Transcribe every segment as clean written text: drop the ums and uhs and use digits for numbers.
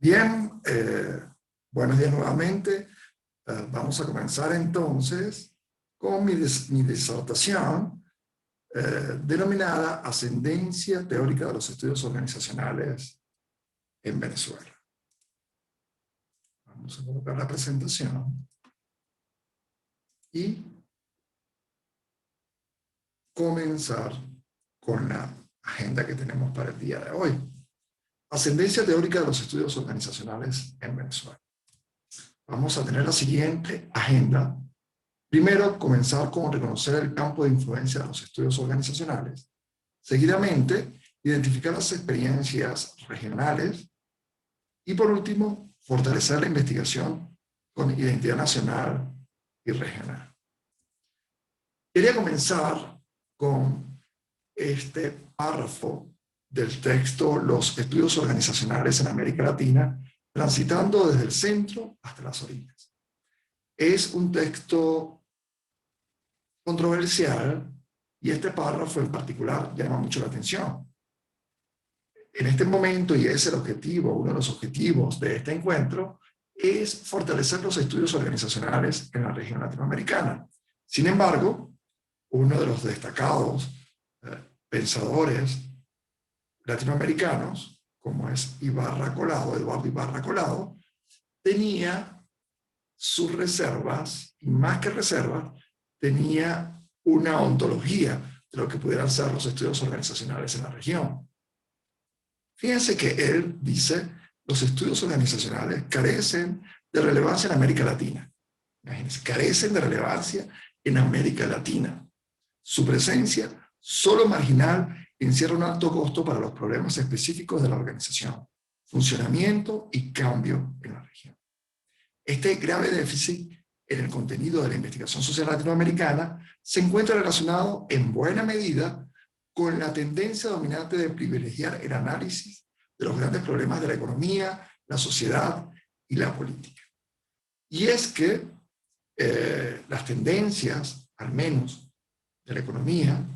Bien, buenos días nuevamente. Vamos a comenzar entonces con mi disertación denominada Ascendencia teórica de los estudios organizacionales en Venezuela. Vamos a colocar la presentación y comenzar con la agenda que tenemos para el día de hoy. Ascendencia teórica de los estudios organizacionales en Venezuela. Vamos a tener la siguiente agenda. Primero, comenzar con reconocer el campo de influencia de los estudios organizacionales. Seguidamente, identificar las experiencias regionales. Y por último, fortalecer la investigación con identidad nacional y regional. Quería comenzar con este párrafo del texto Los estudios organizacionales en América Latina, transitando desde el centro hasta las orillas. Es un texto controversial y este párrafo en particular llama mucho la atención. En este momento, y es el objetivo, uno de los objetivos de este encuentro, es fortalecer los estudios organizacionales en la región latinoamericana. Sin embargo, uno de los destacados pensadores latinoamericanos, como es Eduardo Ibarra Colado, tenía sus reservas, y más que reservas, tenía una ontología de lo que pudieran ser los estudios organizacionales en la región. Fíjense que él dice, los estudios organizacionales carecen de relevancia en América Latina. Imagínense, carecen de relevancia en América Latina. Su presencia, solo marginal, encierra un alto costo para los problemas específicos de la organización, funcionamiento y cambio en la región. Este grave déficit en el contenido de la investigación social latinoamericana se encuentra relacionado en buena medida con la tendencia dominante de privilegiar el análisis de los grandes problemas de la economía, la sociedad y la política. Y es que las tendencias, al menos de la economía,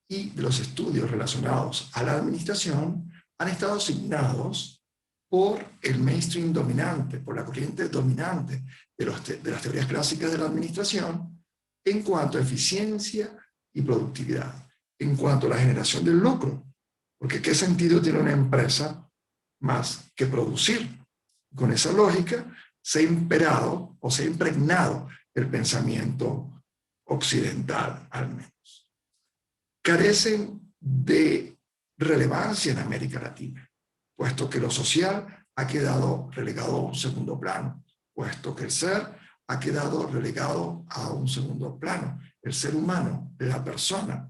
y de los estudios relacionados a la administración han estado asignados por el mainstream dominante, por la corriente dominante de las teorías clásicas de la administración en cuanto a eficiencia y productividad, en cuanto a la generación del lucro, porque ¿qué sentido tiene una empresa más que producir? Con esa lógica se ha imperado o se ha impregnado el pensamiento occidental al menos. Carecen de relevancia en América Latina, puesto que lo social ha quedado relegado a un segundo plano, puesto que el ser ha quedado relegado a un segundo plano, el ser humano, la persona.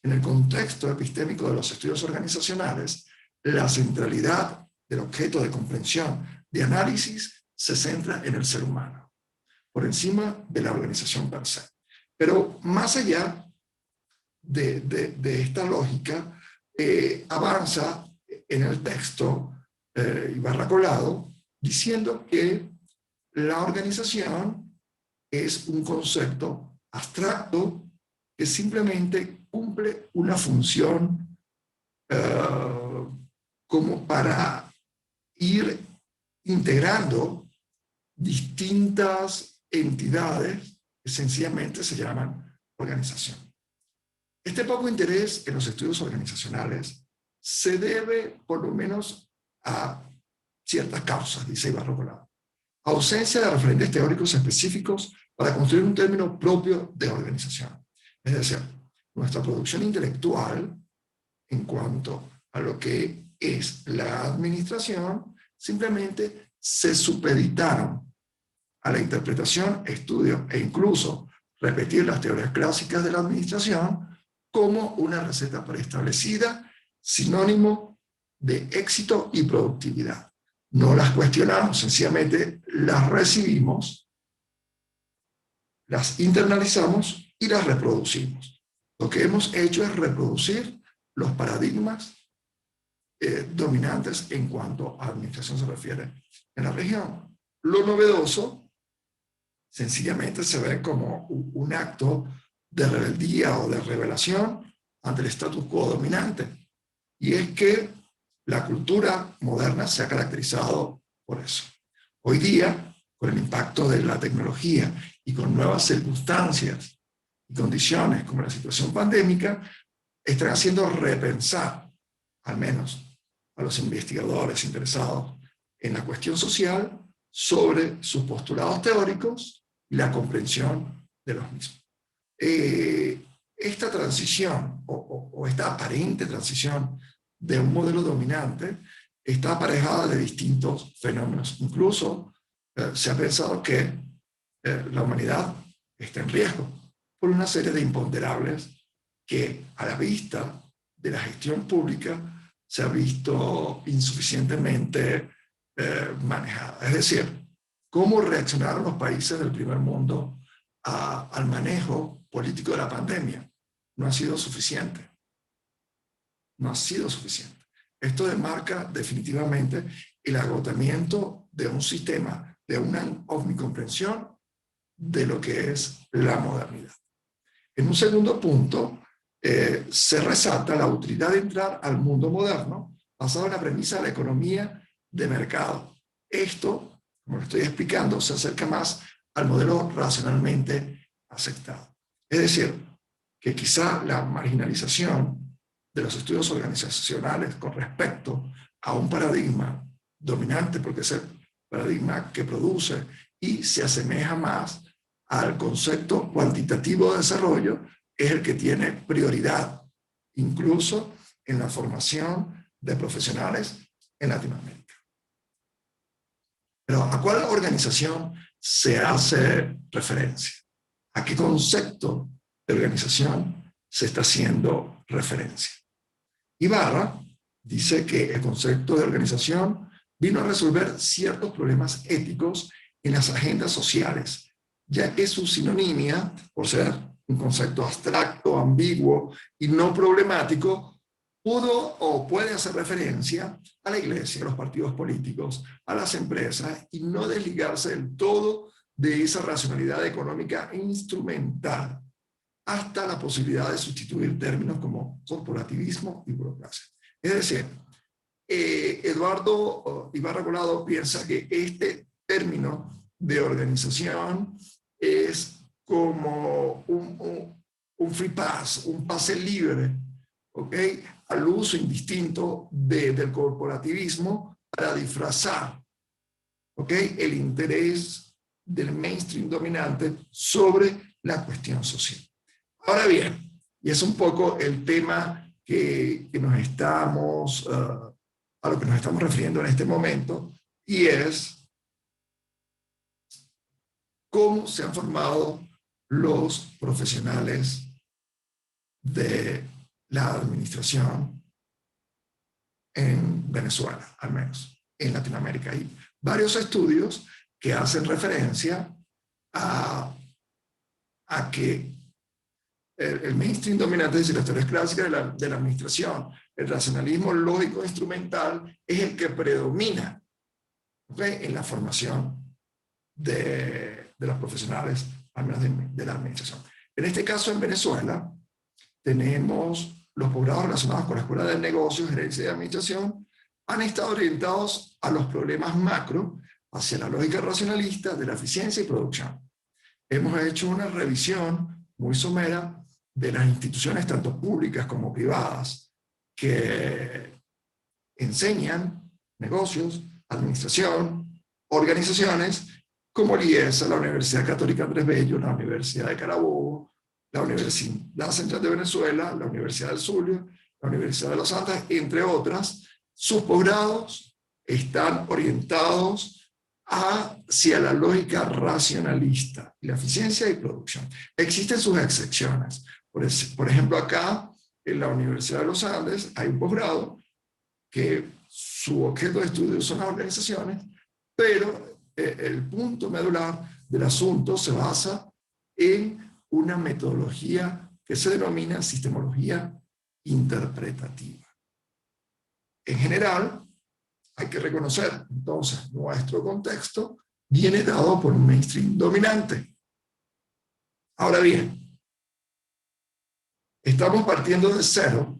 En el contexto epistémico de los estudios organizacionales, la centralidad del objeto de comprensión, de análisis, se centra en el ser humano, por encima de la organización per se. Pero más allá de esta lógica, avanza en el texto Ibarra Colado diciendo que la organización es un concepto abstracto que simplemente cumple una función como para ir integrando distintas entidades que sencillamente se llaman organización. Este poco interés en los estudios organizacionales se debe por lo menos a ciertas causas, dice Ibarra Colado. Ausencia de referentes teóricos específicos para construir un término propio de organización. Es decir, nuestra producción intelectual en cuanto a lo que es la administración simplemente se supeditaron a la interpretación, estudio e incluso repetir las teorías clásicas de la administración como una receta preestablecida, sinónimo de éxito y productividad. No las cuestionamos, sencillamente las recibimos, las internalizamos y las reproducimos. Lo que hemos hecho es reproducir los paradigmas dominantes en cuanto a administración se refiere en la región. Lo novedoso sencillamente se ve como un acto de rebeldía o de revelación ante el status quo dominante. Y es que la cultura moderna se ha caracterizado por eso. Hoy día, con el impacto de la tecnología y con nuevas circunstancias y condiciones como la situación pandémica, están haciendo repensar, al menos a los investigadores interesados en la cuestión social, sobre sus postulados teóricos y la comprensión de los mismos. Esta transición, o esta aparente transición de un modelo dominante, está aparejada de distintos fenómenos. Incluso se ha pensado que la humanidad está en riesgo por una serie de imponderables que, a la vista de la gestión pública, se ha visto insuficientemente manejada. Es decir, cómo reaccionaron los países del primer mundo al manejo político de la pandemia no ha sido suficiente. No ha sido suficiente. Esto demarca definitivamente el agotamiento de un sistema, de una omnicomprensión de lo que es la modernidad. En un segundo punto, se resalta la utilidad de entrar al mundo moderno basado en la premisa de la economía de mercado. Esto, como lo estoy explicando, se acerca más al modelo racionalmente aceptado. Es decir, que quizá la marginalización de los estudios organizacionales con respecto a un paradigma dominante, porque es el paradigma que produce y se asemeja más al concepto cuantitativo de desarrollo, es el que tiene prioridad, incluso en la formación de profesionales en Latinoamérica. Pero ¿a cuál organización se hace referencia? ¿A qué concepto de organización se está haciendo referencia? Ibarra dice que el concepto de organización vino a resolver ciertos problemas éticos en las agendas sociales, ya que su sinonimia, por ser un concepto abstracto, ambiguo y no problemático, pudo o puede hacer referencia a la iglesia, a los partidos políticos, a las empresas, y no desligarse del todo de esa racionalidad económica instrumental, hasta la posibilidad de sustituir términos como corporativismo y burocracia. Es decir, Eduardo Ibarra Collado piensa que este término de organización es como un free pass, un pase libre, ¿ok?, al uso indistinto del corporativismo para disfrazar, ¿ok?, el interés del mainstream dominante sobre la cuestión social. Ahora bien, y es un poco el tema que nos estamos, a lo que nos estamos refiriendo en este momento, y es cómo se han formado los profesionales de la administración en Venezuela, al menos en Latinoamérica. Hay varios estudios que hacen referencia a que el mainstream dominante, es decir, las teorías clásicas de la administración, el racionalismo lógico instrumental, es el que predomina, ¿okay?, en la formación de los profesionales, al menos de la administración. En este caso, en Venezuela, tenemos los posgrados relacionados con la Escuela de Negocios, Gerencia y Administración, han estado orientados a los problemas macro, hacia la lógica racionalista de la eficiencia y producción. Hemos hecho una revisión muy somera de las instituciones, tanto públicas como privadas, que enseñan negocios, administración, organizaciones, como el IESA, la Universidad Católica Andrés Bello, la Universidad de Carabobo, la Universidad Central de Venezuela, la Universidad del Zulia, la Universidad de los Andes, entre otras. Sus posgrados están orientados hacia la lógica racionalista, la eficiencia y producción. Existen sus excepciones. Por ejemplo, acá, en la Universidad de los Andes, hay un posgrado que su objeto de estudio son las organizaciones, pero el punto medular del asunto se basa en una metodología que se denomina sistemología interpretativa. En general, hay que reconocer, entonces, nuestro contexto viene dado por un mainstream dominante. Ahora bien, estamos partiendo de cero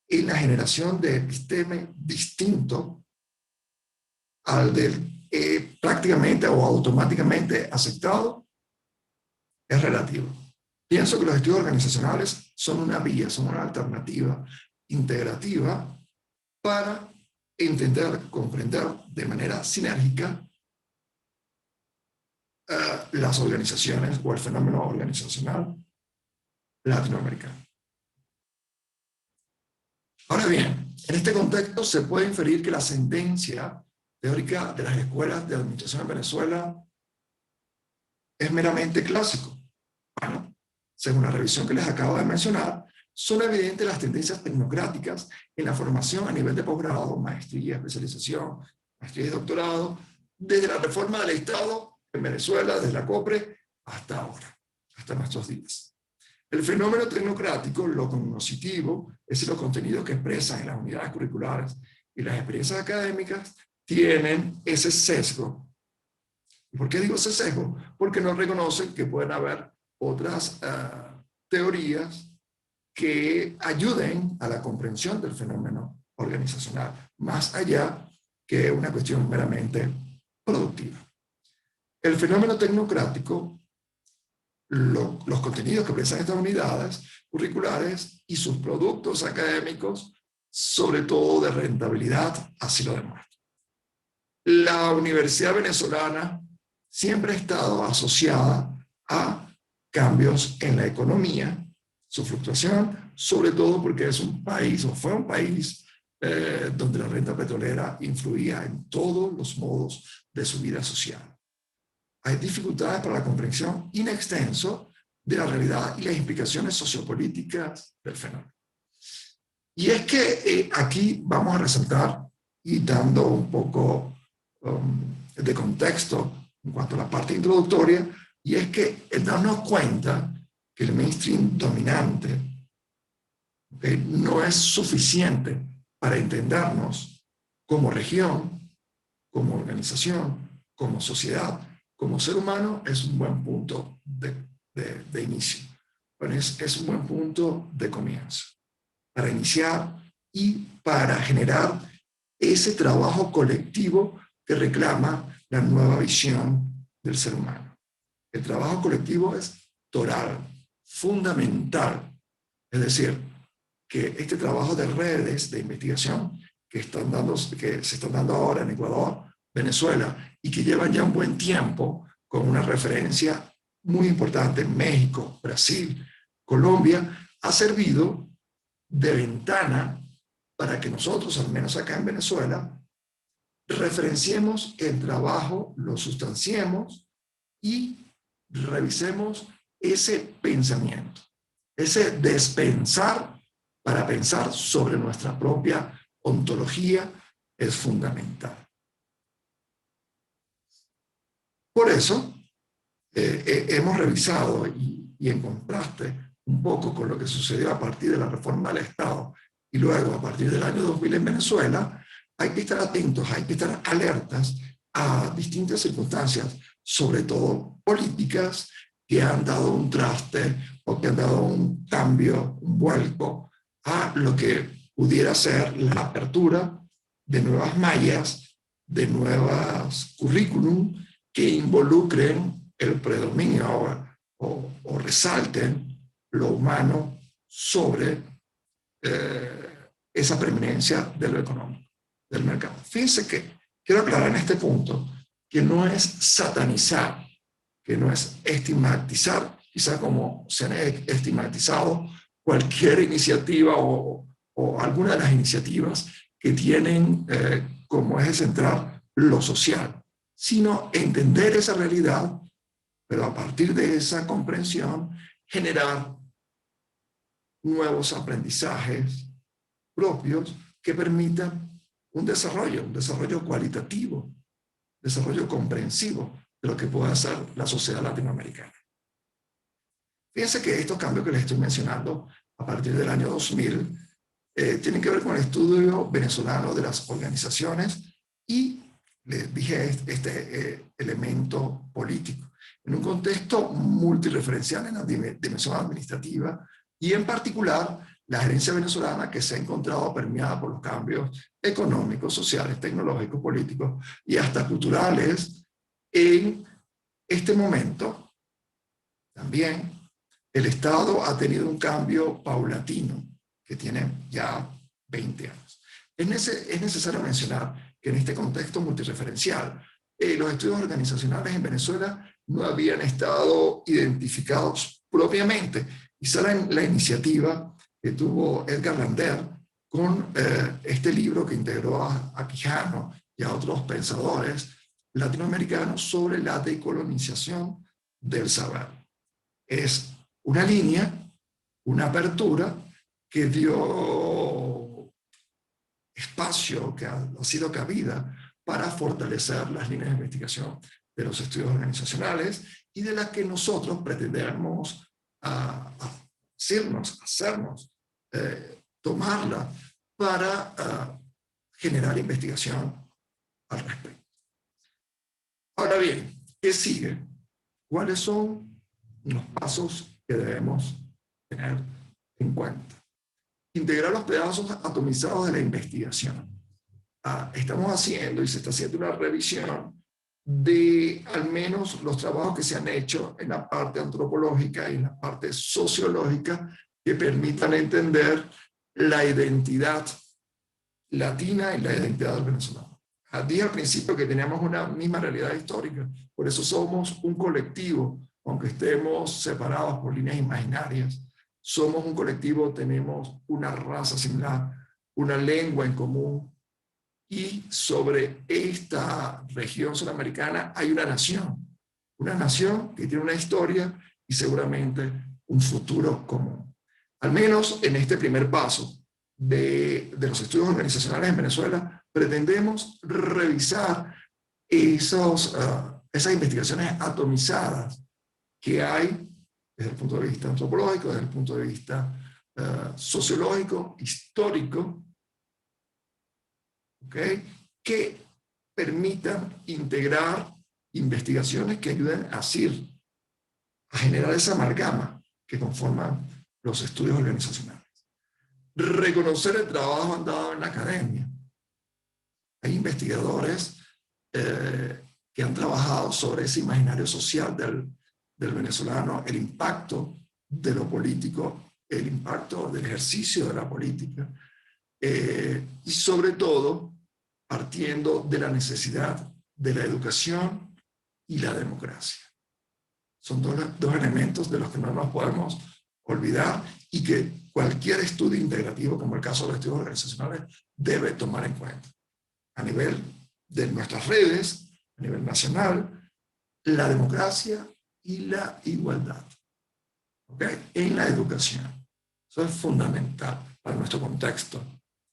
en la generación de epistemia distinto al del prácticamente o automáticamente aceptado, es relativo. Pienso que los estudios organizacionales son una vía, son una alternativa integrativa para entender, comprender de manera sinérgica las organizaciones o el fenómeno organizacional latinoamericano. Ahora bien, en este contexto se puede inferir que la ascendencia teórica de las escuelas de administración en Venezuela es meramente clásico. Bueno, según la revisión que les acabo de mencionar, son evidentes las tendencias tecnocráticas en la formación a nivel de posgrado, maestría, especialización, maestría y doctorado, desde la reforma del Estado en Venezuela, desde la COPRE, hasta ahora, hasta nuestros días. El fenómeno tecnocrático, lo cognoscitivo, es decir, los contenidos que expresan en las unidades curriculares y las experiencias académicas, tienen ese sesgo. ¿Y por qué digo ese sesgo? Porque no reconocen que pueden haber otras teorías que ayuden a la comprensión del fenómeno organizacional, más allá que una cuestión meramente productiva. El fenómeno tecnocrático, los contenidos que expresan estas unidades curriculares y sus productos académicos, sobre todo de rentabilidad, así lo demuestran. La Universidad Venezolana siempre ha estado asociada a cambios en la economía, su fluctuación, sobre todo porque es un país, o fue un país, donde la renta petrolera influía en todos los modos de su vida social. Hay dificultades para la comprensión in extenso de la realidad y las implicaciones sociopolíticas del fenómeno. Y es que aquí vamos a resaltar, y dando un poco de contexto en cuanto a la parte introductoria, y es que el darnos cuenta que el mainstream dominante no es suficiente para entendernos como región, como organización, como sociedad, como ser humano, es un buen punto de inicio. Bueno, es un buen punto de comienzo para iniciar y para generar ese trabajo colectivo que reclama la nueva visión del ser humano. El trabajo colectivo es toral, fundamental. Es decir, que este trabajo de redes de investigación que se están dando ahora en Ecuador, Venezuela, y que llevan ya un buen tiempo con una referencia muy importante en México, Brasil, Colombia, ha servido de ventana para que nosotros, al menos acá en Venezuela, referenciemos el trabajo, lo sustanciemos y revisemos ese pensamiento, ese despensar para pensar sobre nuestra propia ontología es fundamental. Por eso, hemos revisado y en contraste un poco con lo que sucedió a partir de la reforma del Estado y luego a partir del año 2000 en Venezuela, hay que estar atentos, hay que estar alertas a distintas circunstancias, sobre todo políticas, que han dado un traste o que han dado un cambio, un vuelco a lo que pudiera ser la apertura de nuevas mallas, de nuevas currículum que involucren el predominio o resalten lo humano sobre esa preeminencia de lo económico, del mercado. Fíjense que quiero aclarar en este punto que no es satanizar, que no es estigmatizar, quizá como se han estigmatizado cualquier iniciativa o alguna de las iniciativas que tienen como eje central lo social, sino entender esa realidad, pero a partir de esa comprensión generar nuevos aprendizajes propios que permitan un desarrollo cualitativo, desarrollo comprensivo de lo que puede hacer la sociedad latinoamericana. Fíjense que estos cambios que les estoy mencionando a partir del año 2000 tienen que ver con el estudio venezolano de las organizaciones y les dije este elemento político. En un contexto multireferencial en la dimensión administrativa y en particular la gerencia venezolana, que se ha encontrado permeada por los cambios económicos, sociales, tecnológicos, políticos y hasta culturales, en este momento también el Estado ha tenido un cambio paulatino que tiene ya 20 años. Es necesario mencionar que en este contexto multireferencial, los estudios organizacionales en Venezuela no habían estado identificados propiamente. Y sale la iniciativa que tuvo Edgar Lander con este libro que integró a Quijano y a otros pensadores latinoamericanos sobre la decolonización del saber. Es una línea, una apertura que dio espacio, que ha sido cabida para fortalecer las líneas de investigación de los estudios organizacionales y de las que nosotros pretendemos hacernos, tomarla para generar investigación al respecto. Ahora bien, ¿qué sigue? ¿Cuáles son los pasos que debemos tener en cuenta? Integrar los pedazos atomizados de la investigación. Estamos haciendo y se está haciendo una revisión de al menos los trabajos que se han hecho en la parte antropológica y en la parte sociológica que permitan entender la identidad latina y la identidad del venezolano. Dije al principio que teníamos una misma realidad histórica, por eso somos un colectivo, aunque estemos separados por líneas imaginarias, somos un colectivo, tenemos una raza similar, una lengua en común, y sobre esta región sudamericana hay una nación que tiene una historia y seguramente un futuro común. Al menos en este primer paso de los estudios organizacionales en Venezuela, pretendemos revisar esas investigaciones atomizadas que hay desde el punto de vista antropológico, desde el punto de vista sociológico, histórico, ¿okay? Que permitan integrar investigaciones que ayuden a generar esa amalgama que conforman los estudios organizacionales. Reconocer el trabajo andado en la academia. Hay investigadores que han trabajado sobre ese imaginario social del venezolano, el impacto de lo político, el impacto del ejercicio de la política, y sobre todo partiendo de la necesidad de la educación y la democracia. Son dos elementos de los que no nos podemos olvidar y que cualquier estudio integrativo, como el caso de los estudios organizacionales, debe tomar en cuenta. A nivel de nuestras redes, a nivel nacional, la democracia y la igualdad. ¿Okay? En la educación. Eso es fundamental para nuestro contexto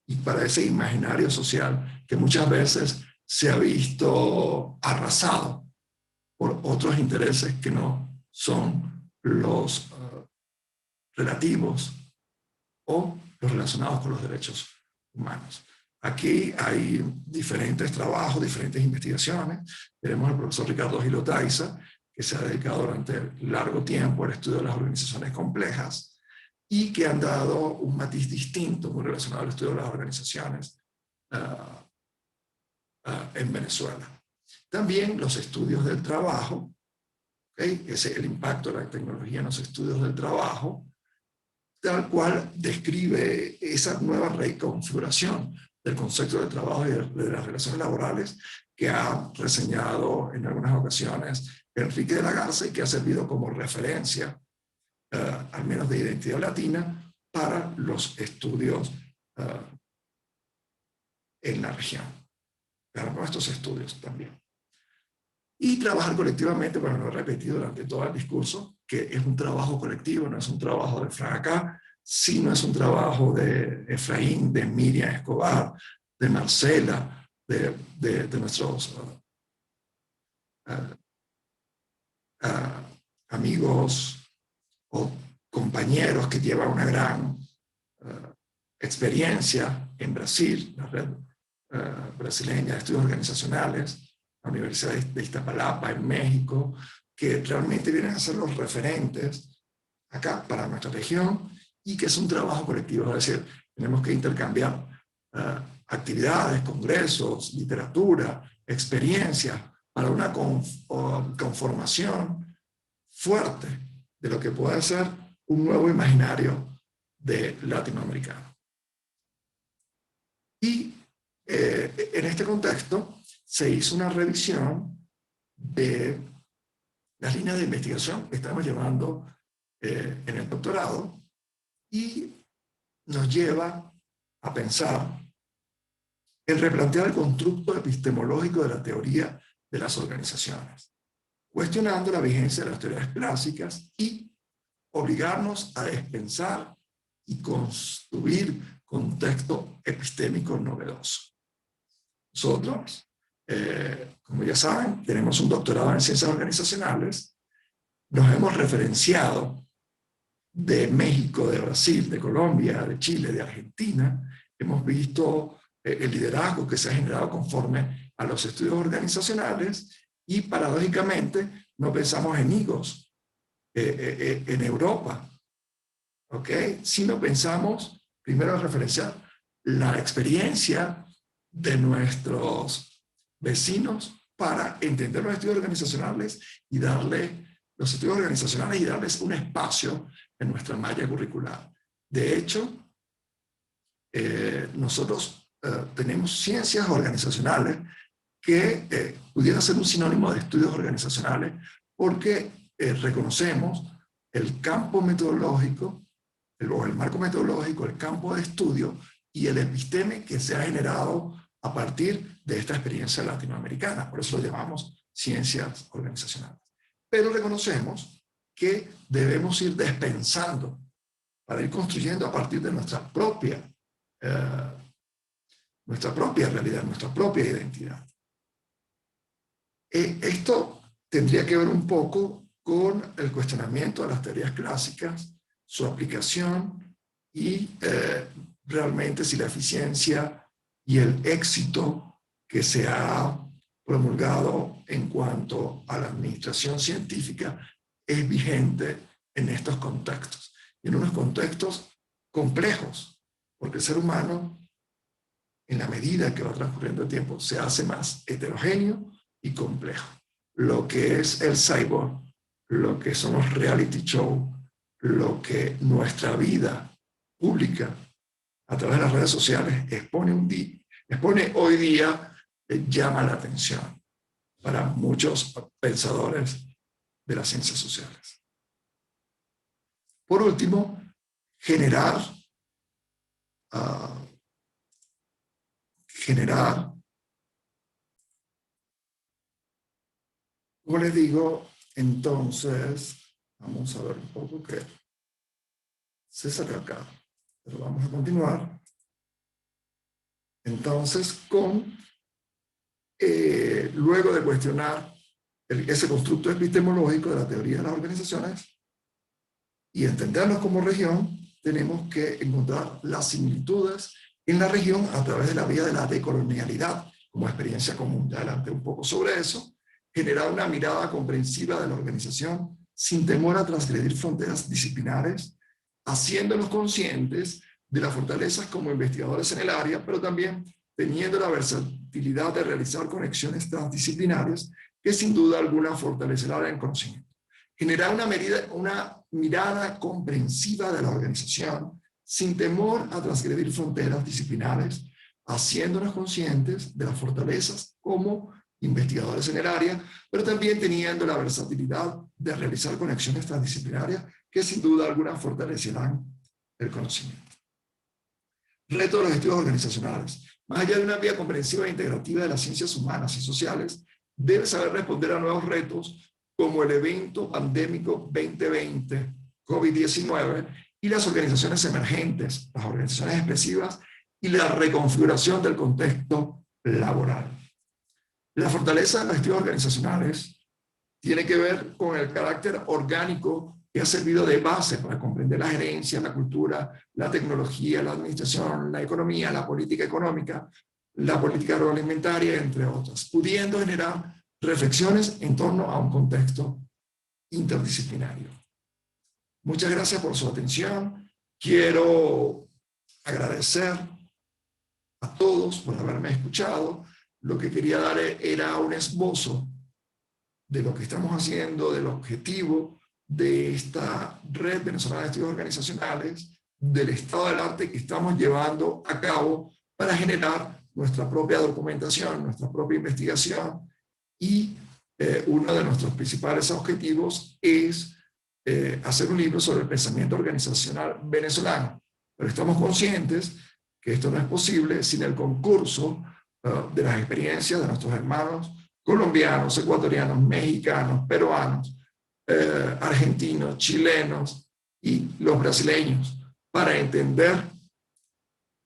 y para ese imaginario social que muchas veces se ha visto arrasado por otros intereses que no son los relativos o los relacionados con los derechos humanos. Aquí hay diferentes trabajos, diferentes investigaciones. Tenemos al profesor Ricardo Gil Oteiza, que se ha dedicado durante largo tiempo al estudio de las organizaciones complejas y que han dado un matiz distinto muy relacionado al estudio de las organizaciones en Venezuela. También los estudios del trabajo, ¿okay? El impacto de la tecnología en los estudios del trabajo, tal cual describe esa nueva reconfiguración del concepto de trabajo y de las relaciones laborales que ha reseñado en algunas ocasiones Enrique de la Garza y que ha servido como referencia, al menos de identidad latina, para los estudios en la región, para nuestros estudios también. Y trabajar colectivamente, bueno, lo he repetido durante todo el discurso, que es un trabajo colectivo, no es un trabajo de Fracá, sino es un trabajo de Efraín, de Miriam Escobar, de Marcela, de nuestros amigos o compañeros que llevan una gran experiencia en Brasil, la red brasileña de estudios organizacionales, la Universidad de Iztapalapa en México, que realmente vienen a ser los referentes acá para nuestra región y que es un trabajo colectivo, es decir, tenemos que intercambiar actividades, congresos, literatura, experiencias para una conformación fuerte de lo que puede ser un nuevo imaginario de latinoamericano. Y en este contexto se hizo una revisión de las líneas de investigación que estamos llevando en el doctorado y nos lleva a pensar en replantear el constructo epistemológico de la teoría de las organizaciones, cuestionando la vigencia de las teorías clásicas y obligarnos a despensar y construir contexto epistémico novedoso. Nosotros, como ya saben, tenemos un doctorado en ciencias organizacionales, nos hemos referenciado de México, de Brasil, de Colombia, de Chile, de Argentina, hemos visto el liderazgo que se ha generado conforme a los estudios organizacionales y paradójicamente no pensamos en higos en Europa, ¿ok? Sino pensamos primero en referenciar la experiencia de nuestros vecinos para entender los estudios organizacionales y darles un espacio en nuestra malla curricular. De hecho, nosotros tenemos ciencias organizacionales que pudiera ser un sinónimo de estudios organizacionales porque reconocemos el campo metodológico, el marco metodológico, el campo de estudio y el episteme que se ha generado a partir de esta experiencia latinoamericana. Por eso lo llamamos ciencias organizacionales. Pero reconocemos que debemos ir despensando para ir construyendo a partir de nuestra propia realidad, nuestra propia identidad. Esto tendría que ver un poco con el cuestionamiento de las teorías clásicas, su aplicación y realmente si la eficiencia y el éxito que se ha promulgado en cuanto a la administración científica es vigente en estos contextos, y en unos contextos complejos, porque el ser humano, en la medida que va transcurriendo el tiempo, se hace más heterogéneo y complejo. Lo que es el cyborg, lo que son los reality shows, lo que nuestra vida pública a través de las redes sociales expone hoy día, llama la atención para muchos pensadores de las ciencias sociales. Por último, generar como les digo, entonces, vamos a ver un poco que se saca acá, pero vamos a continuar. Entonces, luego de cuestionar ese constructo epistemológico de la teoría de las organizaciones y entendernos como región, tenemos que encontrar las similitudes en la región a través de la vía de la decolonialidad como experiencia común. Ya adelanté un poco sobre eso. Generar una mirada comprensiva de la organización sin temor a transgredir fronteras disciplinares, haciéndonos conscientes de las fortalezas como investigadores en el área, pero también teniendo la versatilidad de realizar conexiones transdisciplinarias que sin duda alguna fortalecerá el conocimiento. Generar una mirada comprensiva de la organización sin temor a transgredir fronteras disciplinares, haciéndonos conscientes de las fortalezas como investigadores en el área, pero también teniendo la versatilidad de realizar conexiones transdisciplinarias que sin duda alguna fortalecerán el conocimiento. Reto de los estudios organizacionales. Más allá de una vía comprensiva e integrativa de las ciencias humanas y sociales, debe saber responder a nuevos retos como el evento pandémico 2020, COVID-19, y las organizaciones emergentes, las organizaciones expresivas y la reconfiguración del contexto laboral. La fortaleza de los estudios organizacionales tiene que ver con el carácter orgánico que ha servido de base para comprender la gerencia, la cultura, la tecnología, la administración, la economía, la política económica, la política agroalimentaria, entre otras, pudiendo generar reflexiones en torno a un contexto interdisciplinario. Muchas gracias por su atención Quiero agradecer a todos por haberme escuchado. Lo que quería dar era un esbozo de lo que estamos haciendo, del objetivo de esta red venezolana de estudios organizacionales, del estado del arte que estamos llevando a cabo para generar nuestra propia documentación, nuestra propia investigación, y uno de nuestros principales objetivos es hacer un libro sobre el pensamiento organizacional venezolano. Pero estamos conscientes que esto no es posible sin el concurso de las experiencias de nuestros hermanos colombianos, ecuatorianos, mexicanos, peruanos, argentinos, chilenos y los brasileños, para entender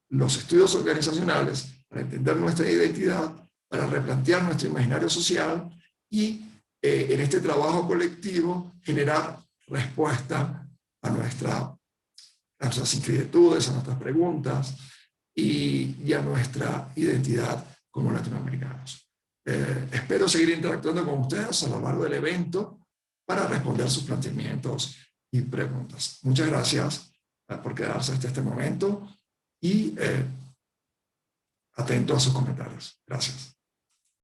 los estudios organizacionales, para entender nuestra identidad, para replantear nuestro imaginario social y en este trabajo colectivo generar respuesta a nuestras inquietudes, a nuestras preguntas y a nuestra identidad como latinoamericanos. Espero seguir interactuando con ustedes a lo largo del evento para responder sus planteamientos y preguntas. Muchas gracias por quedarse hasta este momento y atento a sus comentarios. Gracias.